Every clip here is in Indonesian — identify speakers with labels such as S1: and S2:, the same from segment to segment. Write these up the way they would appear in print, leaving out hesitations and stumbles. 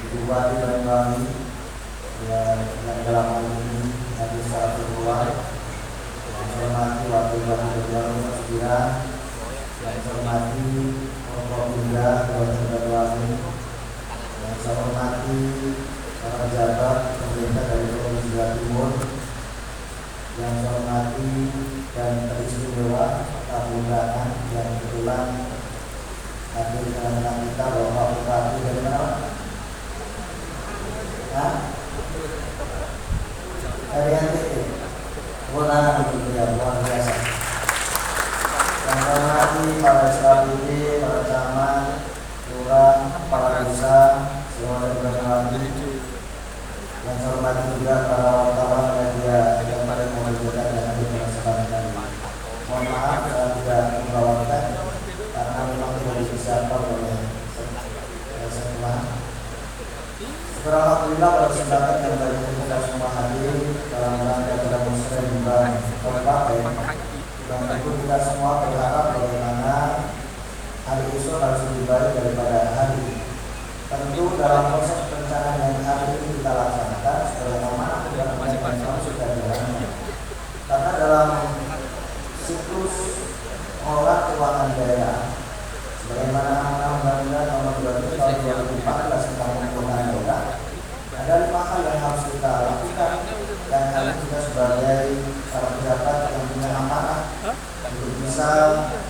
S1: Bupati Banyuwangi yang dalam hal ini hadir secara virtual, yang saya hormati Wakil Bupati Banyuwangi Pak Sugiran, yang saya hormati Forkopimda Kabupaten Banyuwangi, yang saya hormati para pejabat pemerintah dari Provinsi Jawa Timur, yang saya hormati dan teristimewa tamu undangan yang kebetulan hadir di tengah-tengah kita, Bapak Bupati dari mana? Dari NTT, kewenangan untuk beliau luar biasa. Yang saya hormati para SKPD, para camat, lurah, kepala desa, seluruh Banyuwangi. Yang saya hormati juga para wartawan media yang pada mengajukan dan hadir pada kesempatan kali. Mohon maaf saya tidak membawakan karena memang tidak disiapkan oleh semua. Alhamdulillah pada kesempatan yang baik ini kita semua hadir dalam rangka pada musyawarah terpakai. Dan tentu kita semua berharap bagaimana hari esok harus lebih baik daripada hari ini. Tentu dalam proses perencanaan yang hari ini kita laksanakan sebagaimana yang sudah dilakukan. Karena dalam siklus pengelolaan keuangan daerah, sebagaimana Undang-Undang Nomor 20 Tahun 2014 tentang keuangan daerah, ada 5 hal yang harus kita lakukan dan harus kita sebagai para pejabat yang punya amanah untuk bisa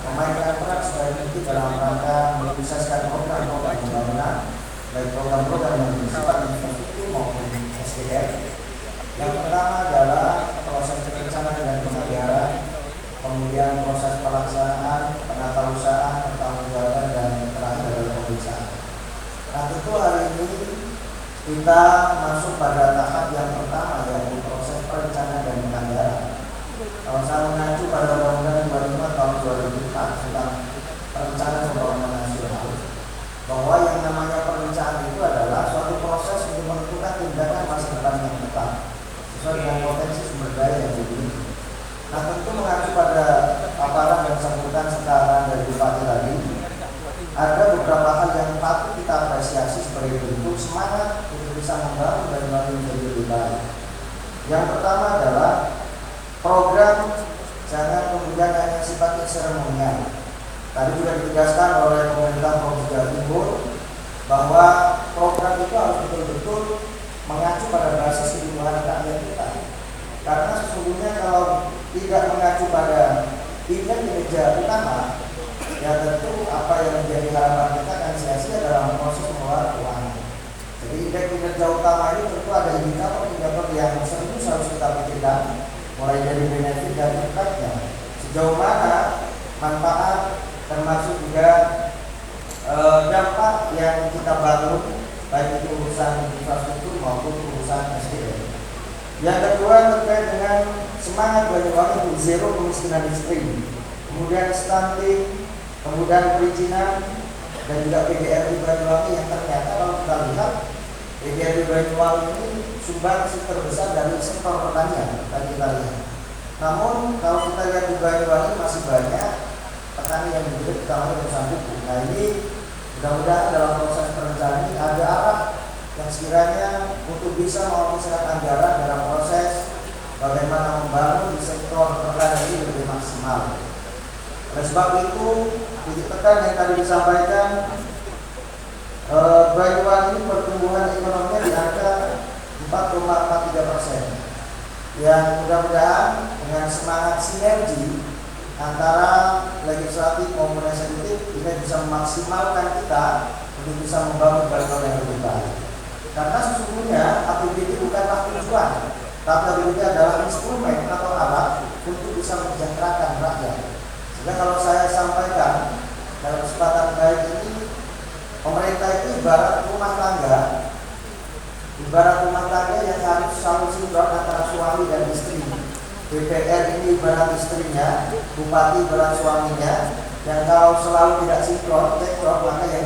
S1: memainkan peran sebaik mungkin dalam rangka menyukseskan program-program pembangunan, baik program-program yang bersifat infrastruktur maupun SDM. Yang pertama adalah proses perencanaan dan penganggaran, kemudian proses pelaksanaan, penatausahaan, pertanggungjawaban, dan terakhir adalah pemeriksaan. Nah, tentu hari ini kita masuk pada tahap yang pertama, yaitu proses perencanaan dan penganggaran. Kalau saya mengacu pada Undang-Undang 25 Tahun 2004 tentang perencanaan pembangunan nasional, bahwa yang namanya perencanaan itu adalah suatu proses untuk menentukan tindakan masa depan yang tepat sesuai dengan potensi sumber daya yang dimiliki. Nah, tentu mengacu pada paparan dan sambutan sekarang dari Bupati tadi, ada beberapa hal yang patut kita apresiasi sebagai bentuk semangat untuk bisa membangun Banyuwangi menjadi lebih baik. Yang pertama adalah program jangan kemudian hanya sifatnya seremonial. Tadi sudah ditegaskan oleh pemerintah Provinsi Jawa Timur bahwa program itu harus betul-betul mengacu pada basis kebutuhan rakyat kita. Karena sesungguhnya kalau tidak mengacu pada kinerja utama, ya tentu apa yang menjadi harapan kita akan sia-sia dalam proses pengelolaan keuangan. Jadi indeks kinerja utama ini tentu ada indikator yang serius harus kita pikirkan, mulai dari benefit dan impactnya. Sejauh mana manfaat termasuk juga dampak yang kita bangun, baik itu urusan infrastruktur maupun urusan SDM. Yang kedua terkait dengan semangat Banyuwangi untuk zero kemiskinan ekstrim, kemudian stunting, kemudian perizinan, dan juga PGRI Banyuwangi yang ternyata kalau kita lihat PGRI Banyuwangi ini sumbangsi terbesar dari sektor pertanian tadi kita lihat. Namun kalau kita lihat di Banyuwangi masih banyak petani yang hidup terutama perusahaan pupuk. Nah, ini mudah-mudahan dalam proses perencanaan ini ada arah yang sekiranya untuk bisa mengalokasikan anggaran dalam proses bagaimana membangun di sektor pertanian ini lebih maksimal. Oleh sebab itu, titik tekan yang tadi disampaikan, Banyuwangi ini pertumbuhan ekonominya di angka 4,43%. Yang mudah-mudahan dengan semangat sinergi antara legislatif maupun eksekutif ini bisa memaksimalkan kita untuk bisa membangun Banyuwangi yang lebih baik. Karena sesungguhnya APBD bukanlah tujuan, tapi APBD adalah instrumen atau alat untuk bisa mensejahterakan rakyat. Sehingga kalau saya sampaikan dalam kesempatan baik ini, pemerintah itu ibarat rumah tangga yang harus selalu sinkron antara suami dan istri. DPR ini ibarat istrinya, bupati ibarat suaminya, dan kalau selalu tidak sinkron, maka yang